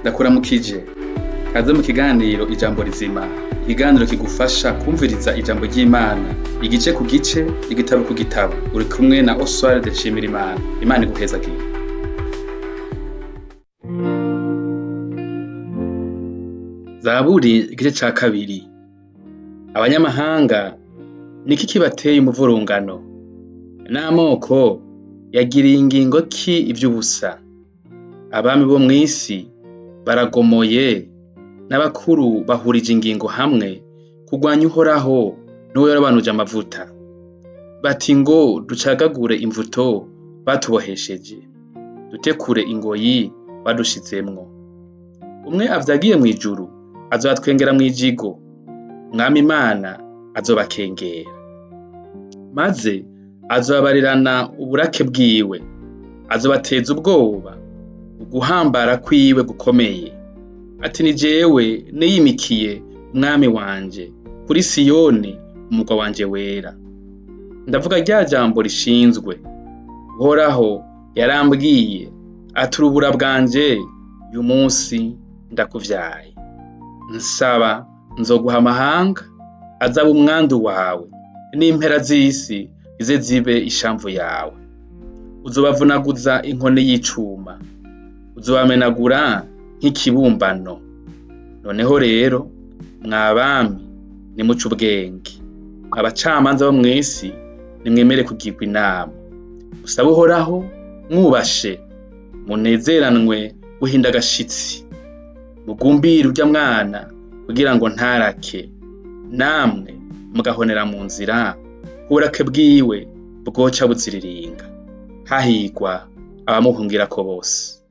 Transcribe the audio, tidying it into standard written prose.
Ndakuramukije kaze mu kiganiro ijambo rizima, ikiganiro kigufasha kumviriza ijambo ry'Imana igice ku gice, igitabo ku gitabo. Uri kumwe na Oswald Nshimirimana. Imana iguhezagire. Zaburi igice ca kabiri. Abanyamahanga niki kibateye umuvurungano? N'amoko yagiriye ingingo ki ivy'ubusa? Abami bo mw'isi baragomoye, n'abakuru bahurije ingingo hamwe kurwanya Uhoraho n'uwo yarabanuje amavuta. Bati ngo ducagagure imvuto batubohesheje, dutekure ingoyi badushizemwo. Umwe avyagiye mw'ijuru azotwengera mw'ijigo, Mwami Imana azobakengera. Maze azobabarirana uburake bwiwe, azobateza ubwoba, uguhambara kwiwe gukomeye. Ati ni jewe niyimikiye Umwami wanje kuri Siyoni, umurwa wanje wera. Ndavuga rya jambo rishinzwe. Uhoraho yarambwiye ati urubura bwanje uyu munsi ndakuvyaye. Nsaba nzoguha amahanga azaba umwandu wawe, n'impera z'isi ize zibe ishamvu yawe. Uzobavunaguza inkoni y'icuma, uzobamenagura nk'ikibumbano. Noneho rero mwabami nimuce ubwenge, abacamanza bo mw'isi nimwemere kugirwa inama. Musabe Uhoraho mwubashe, munezeranwe guhinda agashitsi. Mugumbire urya mwana kugira ngo ntarake, namwe mugahonera mu nzira, uburake bwiwe bwoca buziriringa. Hahigwa abamuhungirako bose.